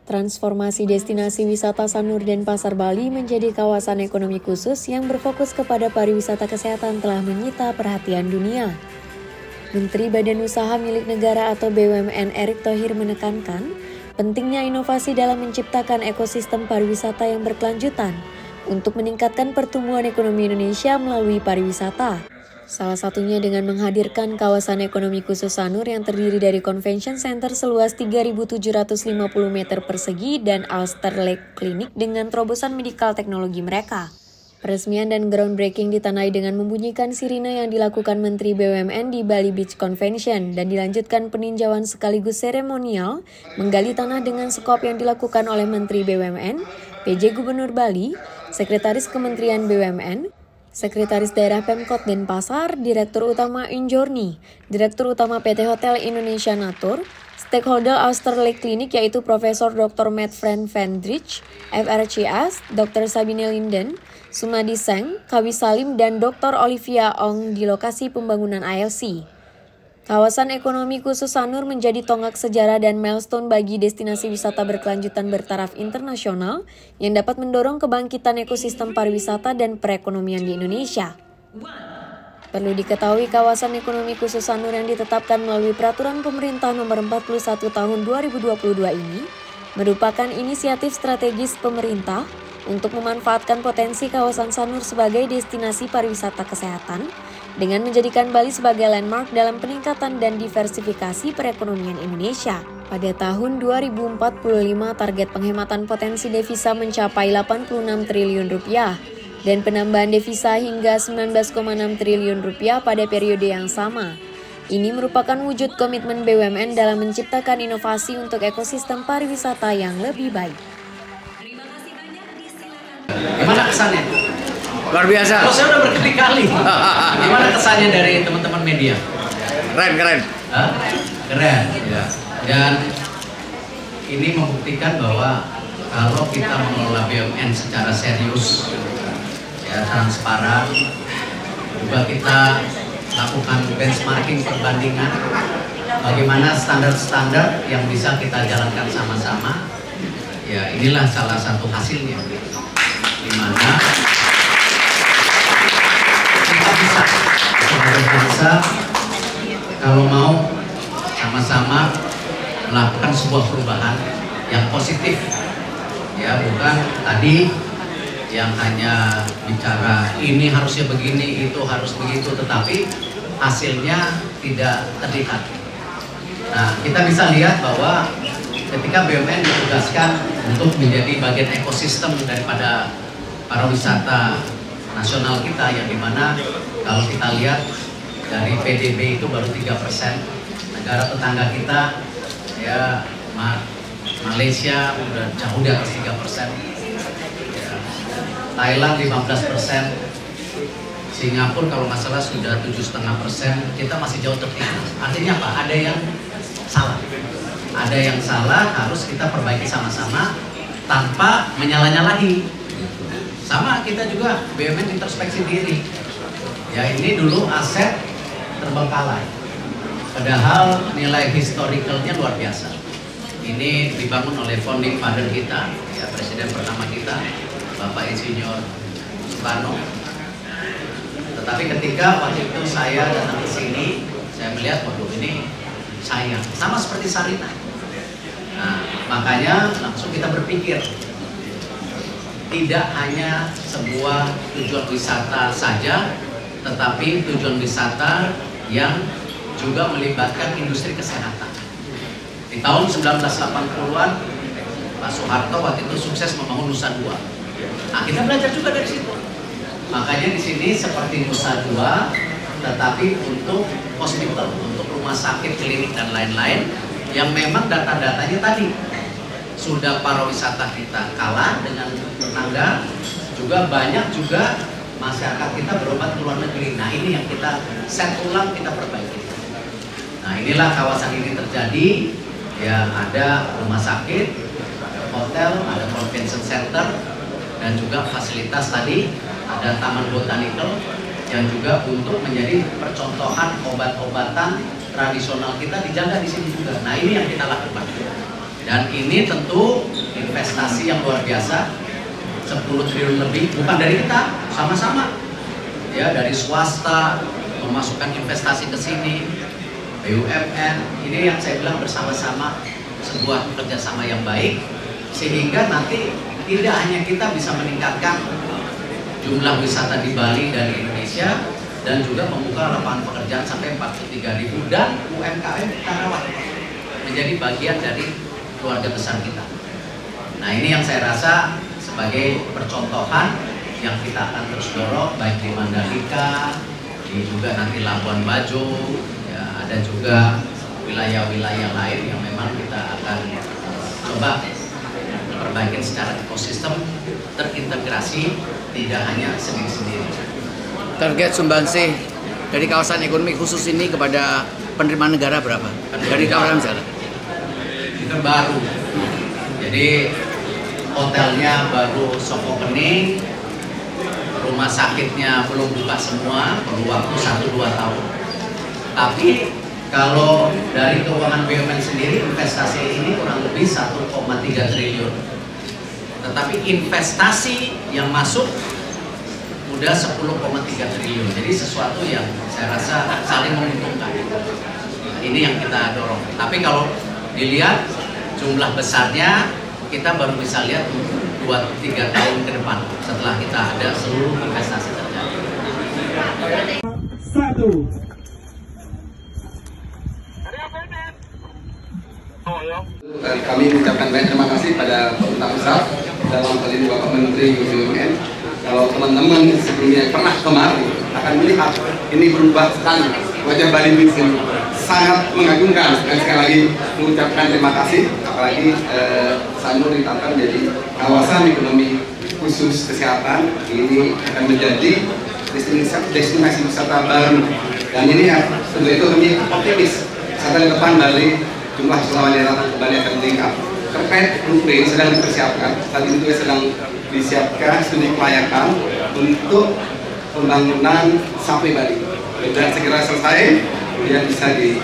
Transformasi destinasi wisata Sanur dan Pasar Bali menjadi kawasan ekonomi khusus yang berfokus kepada pariwisata kesehatan telah menyita perhatian dunia. Menteri Badan Usaha Milik Negara atau BUMN Erick Thohir menekankan pentingnya inovasi dalam menciptakan ekosistem pariwisata yang berkelanjutan untuk meningkatkan pertumbuhan ekonomi Indonesia melalui pariwisata. Salah satunya dengan menghadirkan kawasan ekonomi khusus Sanur yang terdiri dari Convention Center seluas 3.750 meter persegi dan Alster Lake Clinic dengan terobosan medikal teknologi mereka. Peresmian dan groundbreaking ditandai dengan membunyikan sirine yang dilakukan Menteri BUMN di Bali Beach Convention dan dilanjutkan peninjauan sekaligus seremonial menggali tanah dengan skop yang dilakukan oleh Menteri BUMN, PJ Gubernur Bali, Sekretaris Kementerian BUMN, Sekretaris Daerah Pemkot Denpasar, Direktur Utama Injorni, Direktur Utama PT Hotel Indonesia Natur, stakeholder Alster Lake Clinic yaitu Profesor Dr. Matt Van Vendrich, FRCS, Dr. Sabine Linden, Sumadi Seng, Kawi Salim, dan Dr. Olivia Ong di lokasi pembangunan ILC. Kawasan ekonomi khusus Sanur menjadi tonggak sejarah dan milestone bagi destinasi wisata berkelanjutan bertaraf internasional yang dapat mendorong kebangkitan ekosistem pariwisata dan perekonomian di Indonesia. Perlu diketahui kawasan ekonomi khusus Sanur yang ditetapkan melalui Peraturan Pemerintah Nomor 41 Tahun 2022 ini merupakan inisiatif strategis pemerintah untuk memanfaatkan potensi kawasan Sanur sebagai destinasi pariwisata kesehatan dengan menjadikan Bali sebagai landmark dalam peningkatan dan diversifikasi perekonomian Indonesia. Pada tahun 2045, target penghematan potensi devisa mencapai 86 triliun rupiah dan penambahan devisa hingga 19,6 triliun rupiah pada periode yang sama. Ini merupakan wujud komitmen BUMN dalam menciptakan inovasi untuk ekosistem pariwisata yang lebih baik. Gimana kesannya? Luar biasa. Kalau saya udah berkali-kali. Gimana kesannya dari teman-teman media? Keren. Hah? Keren. Ya. Dan ini membuktikan bahwa kalau kita mengelola BUMN secara serius, ya transparan, juga kita lakukan benchmarking perbandingan, bagaimana standar-standar yang bisa kita jalankan sama-sama. Ya inilah salah satu hasilnya, di mana bisa kalau mau sama-sama melakukan sebuah perubahan yang positif, ya bukan tadi yang hanya bicara ini harusnya begini, itu harus begitu, tetapi hasilnya tidak terlihat. Nah, kita bisa lihat bahwa ketika BUMN ditugaskan untuk menjadi bagian ekosistem daripada pariwisata nasional kita, yang dimana kalau kita lihat dari PDB itu baru 3%, negara tetangga kita ya Malaysia udah jauh di atas 3%, ya, Thailand 15%, Singapura kalau nggak salah sudah 7,5%, kita masih jauh tertinggal. Artinya apa? Ada yang salah, harus kita perbaiki sama-sama tanpa menyalah-nyalahi. Sama kita juga BUMN introspeksi diri. Ya ini dulu aset terbengkalai, padahal nilai historicalnya luar biasa. Ini dibangun oleh founding father kita, ya presiden pertama kita, Bapak Insinyur Soekarno. Tetapi ketika waktu itu saya datang ke sini, saya melihat waduh ini sayang, sama seperti Sarina. Nah, makanya langsung kita berpikir, tidak hanya sebuah tujuan wisata saja, tetapi tujuan wisata yang juga melibatkan industri kesehatan. Di tahun 1980-an, Pak Soeharto waktu itu sukses membangun Nusa Dua. Nah, kita belajar juga dari situ. Makanya di sini seperti Nusa Dua, tetapi untuk hospital, untuk rumah sakit, klinik dan lain-lain, yang memang data-datanya tadi sudah pariwisata kita kalah dengan tetangga, juga banyak juga masyarakat kita berobat ke luar negeri. Nah ini yang kita set ulang, kita perbaiki. Nah inilah kawasan ini terjadi, ya ada rumah sakit, ada hotel, ada convention center, dan juga fasilitas tadi, ada taman botanikal yang juga untuk menjadi percontohan obat-obatan tradisional kita dijaga di sini juga. Nah ini yang kita lakukan. Dan ini tentu investasi yang luar biasa, 10 triliun lebih, bukan dari kita, sama-sama. Ya, dari swasta memasukkan investasi ke sini, BUMN, ini yang saya bilang bersama-sama sebuah kerjasama yang baik, sehingga nanti tidak hanya kita bisa meningkatkan jumlah wisata di Bali dan di Indonesia, dan juga membuka lapangan pekerjaan sampai 43.000, dan UMKM kita rawat menjadi bagian dari keluarga besar kita. Nah, ini yang saya rasa sebagai percontohan yang kita akan terus dorong, baik di Mandalika, di juga nanti Labuan Bajo, ya, ada juga wilayah-wilayah lain yang memang kita akan coba perbaikin secara ekosistem, terintegrasi, tidak hanya sendiri-sendiri. Target sumbangsih dari kawasan ekonomi khusus ini kepada penerimaan negara berapa? Dari kawasan misalnya? Itu baru. Jadi hotelnya baru soft opening, rumah sakitnya belum buka semua, perlu waktu 1-2 tahun. Tapi kalau dari keuangan BUMN sendiri, investasi ini kurang lebih 1,3 triliun. Tetapi investasi yang masuk udah 10,3 triliun. Jadi sesuatu yang saya rasa saling menguntungkan. Ini yang kita dorong. Tapi kalau dilihat jumlah besarnya, kita baru bisa lihat 2-3 tahun ke depan setelah kita ada seluruh investasi terjadi. Kami mengucapkan banyak terima kasih pada pemerintah pusat dalam hal ini Bapak Menteri BUMN. Kalau teman-teman sebelumnya pernah kemari akan melihat ini berubah sekali wajah Bali di sini, sangat mengagumkan. Dan sekali lagi mengucapkan terima kasih, apalagi Sanur ditantang menjadi kawasan ekonomi khusus kesehatan. Ini akan menjadi destinasi wisata baru, dan ini tentu itu kami optimis wisata di depan Bali, jumlah wisatawan yang datang ke Bali akan meningkat. Terkait blueprint sedang dipersiapkan, saat ini juga sedang disiapkan studi kelayakan untuk pembangunan sampai Bali, dan segera selesai dia bisa di